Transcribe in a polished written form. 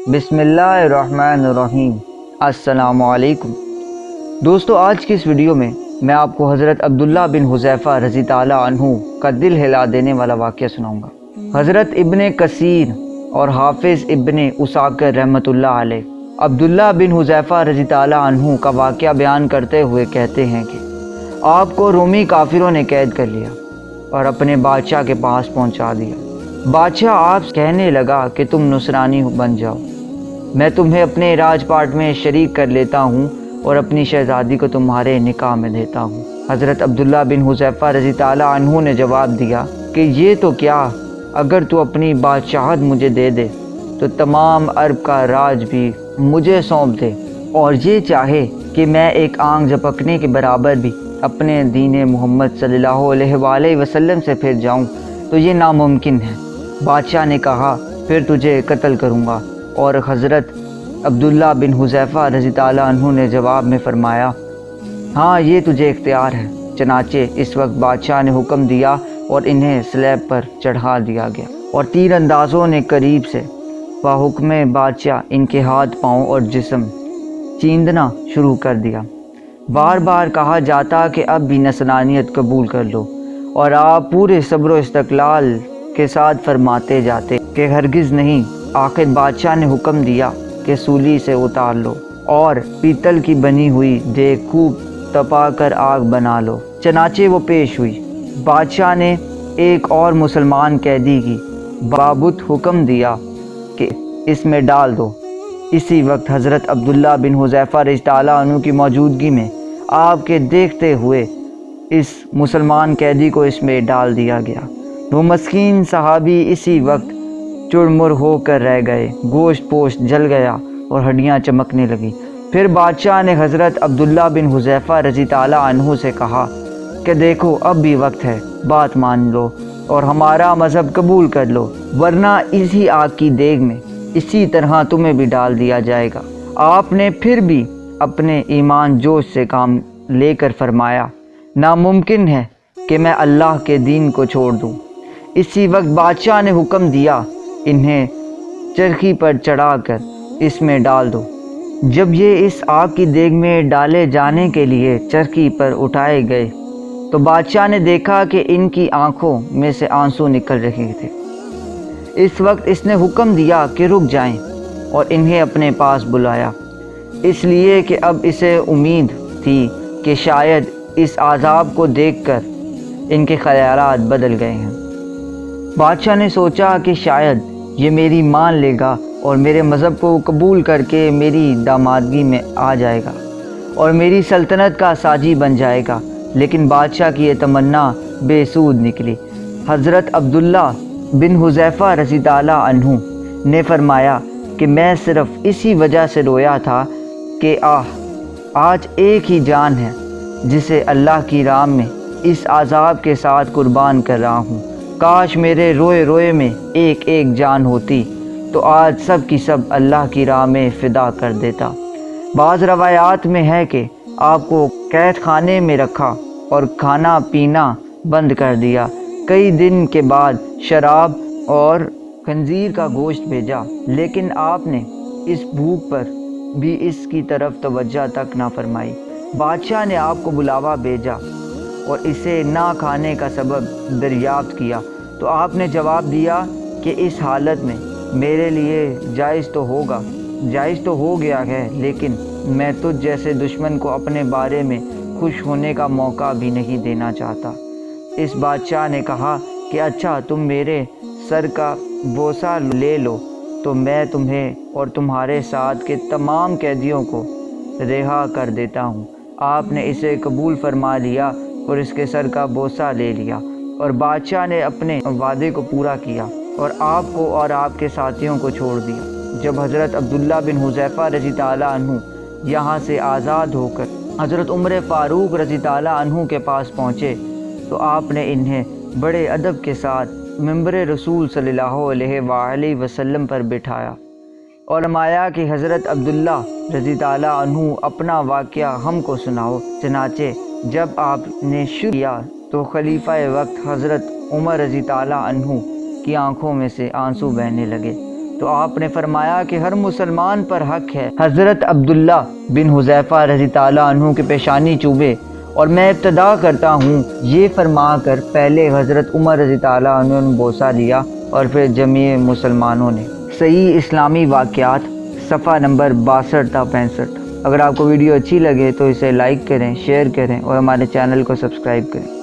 بسم اللہ الرحمن الرحیم۔ السلام علیکم دوستو، آج کی اس ویڈیو میں آپ کو حضرت عبداللہ بن حذیفہ رضی تعالیٰ عنہ کا دل ہلا دینے والا واقعہ سناؤں گا۔ حضرت ابن کثیر اور حافظ ابن اساکر رحمۃ اللہ علیہ عبداللہ بن حذیفہ رضی تعالیٰ عنہ کا واقعہ بیان کرتے ہوئے کہتے ہیں کہ آپ کو رومی کافروں نے قید کر لیا اور اپنے بادشاہ کے پاس پہنچا دیا۔ بادشاہ آپ کہنے لگا کہ تم نصرانی بن جاؤ، میں تمہیں اپنے راج پاٹ میں شریک کر لیتا ہوں اور اپنی شہزادی کو تمہارے نکاح میں دیتا ہوں۔ حضرت عبداللہ بن حذیفہ رضی تعالیٰ عنہ نے جواب دیا کہ یہ تو کیا، اگر تو اپنی بادشاہت مجھے دے دے تو تمام عرب کا راج بھی مجھے سونپ دے، اور یہ چاہے کہ میں ایک آنکھ جھپکنے کے برابر بھی اپنے دین محمد صلی اللہ علیہ وآلہ وسلم سے پھر جاؤں تو یہ ناممکن ہے۔ بادشاہ نے کہا پھر تجھے قتل کروں گا، اور حضرت عبداللہ بن حذیفہ رضی تعالیٰ عنہ نے جواب میں فرمایا ہاں یہ تجھے اختیار ہے۔ چنانچہ اس وقت بادشاہ نے حکم دیا اور انہیں سلیب پر چڑھا دیا گیا، اور تیر اندازوں نے قریب سے بحکم بادشاہ ان کے ہاتھ پاؤں اور جسم چیندنا شروع کر دیا۔ بار بار کہا جاتا کہ اب بھی نصرانیت قبول کر لو، اور آپ پورے صبر و استقلال کے ساتھ فرماتے جاتے کہ ہرگز نہیں۔ آخر بادشاہ نے حکم دیا کہ سولی سے اتار لو اور پیتل کی بنی ہوئی دیگ خوب تپا کر آگ بنا لو۔ چنانچہ وہ پیش ہوئی۔ بادشاہ نے ایک اور مسلمان قیدی کی بابت حکم دیا کہ اس میں ڈال دو۔ اسی وقت حضرت عبداللہ بن حذیفہ رضی تعالیٰ عنہ کی موجودگی میں آپ کے دیکھتے ہوئے اس مسلمان قیدی کو اس میں ڈال دیا گیا۔ وہ مسکین صحابی اسی وقت چڑمر ہو کر رہ گئے، گوشت پوشت جل گیا اور ہڈیاں چمکنے لگی۔ پھر بادشاہ نے حضرت عبداللہ بن حذیفہ رضی تعالیٰ عنہ سے کہا کہ دیکھو اب بھی وقت ہے، بات مان لو اور ہمارا مذہب قبول کر لو، ورنہ اسی آگ کی دیگ میں اسی طرح تمہیں بھی ڈال دیا جائے گا۔ آپ نے پھر بھی اپنے ایمان جوش سے کام لے کر فرمایا ناممکن ہے کہ میں اللہ کے دین کو چھوڑ دوں۔ اسی وقت بادشاہ نے حکم دیا انہیں چرخی پر چڑھا کر اس میں ڈال دو۔ جب یہ اس آگ کی دیگ میں ڈالے جانے کے لیے چرخی پر اٹھائے گئے تو بادشاہ نے دیکھا کہ ان کی آنکھوں میں سے آنسو نکل رہے تھے۔ اس وقت اس نے حکم دیا کہ رک جائیں اور انہیں اپنے پاس بلایا، اس لیے کہ اب اسے امید تھی کہ شاید اس عذاب کو دیکھ کر ان کے خیالات بدل گئے ہیں۔ بادشاہ نے سوچا کہ شاید یہ میری مان لے گا اور میرے مذہب کو قبول کر کے میری دامادگی میں آ جائے گا اور میری سلطنت کا ساجی بن جائے گا، لیکن بادشاہ کی یہ تمنا بے سود نکلی۔ حضرت عبداللہ بن حذیفہ رضی تعالیٰ عنہ نے فرمایا کہ میں صرف اسی وجہ سے رویا تھا کہ آج ایک ہی جان ہے جسے اللہ کی راہ میں اس عذاب کے ساتھ قربان کر رہا ہوں۔ کاش میرے روئے روئے میں ایک ایک جان ہوتی تو آج سب کی سب اللہ کی راہ میں فدا کر دیتا۔ بعض روایات میں ہے کہ آپ کو قید خانے میں رکھا اور کھانا پینا بند کر دیا۔ کئی دن کے بعد شراب اور خنزیر کا گوشت بھیجا، لیکن آپ نے اس بھوک پر بھی اس کی طرف توجہ تک نہ فرمائی۔ بادشاہ نے آپ کو بلاوا بھیجا اور اسے نہ کھانے کا سبب دریافت کیا تو آپ نے جواب دیا کہ اس حالت میں میرے لیے جائز تو ہو گیا ہے، لیکن میں تجھ جیسے دشمن کو اپنے بارے میں خوش ہونے کا موقع بھی نہیں دینا چاہتا۔ اس بادشاہ نے کہا کہ اچھا تم میرے سر کا بوسہ لے لو تو میں تمہیں اور تمہارے ساتھ کے تمام قیدیوں کو رہا کر دیتا ہوں۔ آپ نے اسے قبول فرما لیا اور اس کے سر کا بوسہ لے لیا، اور بادشاہ نے اپنے وعدے کو پورا کیا اور آپ کو اور آپ کے ساتھیوں کو چھوڑ دیا۔ جب حضرت عبداللہ بن حذیفہ رضی تعالیٰ عنہ یہاں سے آزاد ہو کر حضرت عمر فاروق رضی تعالیٰ عنہ کے پاس پہنچے تو آپ نے انہیں بڑے ادب کے ساتھ منبر رسول صلی اللہ علیہ وآلہ وسلم پر بٹھایا اور فرمایا کہ حضرت عبداللہ رضی تعالیٰ عنہ اپنا واقعہ ہم کو سناؤ۔ چنانچہ جب آپ نے شروع کیا تو خلیفہ وقت حضرت عمر رضی تعالیٰ عنہ کی آنکھوں میں سے آنسو بہنے لگے۔ تو آپ نے فرمایا کہ ہر مسلمان پر حق ہے حضرت عبداللہ بن حذیفہ رضی تعالیٰ عنہ کی پیشانی چوبے، اور میں ابتدا کرتا ہوں۔ یہ فرما کر پہلے حضرت عمر رضی تعالیٰ عنہ نے بوسہ لیا اور پھر جمیع مسلمانوں نے۔ صحیح اسلامی واقعات صفحہ نمبر 62 تا 65۔ اگر آپ کو ویڈیو اچھی لگے تو اسے لائک کریں، شیئر کریں اور ہمارے چینل کو سبسکرائب کریں۔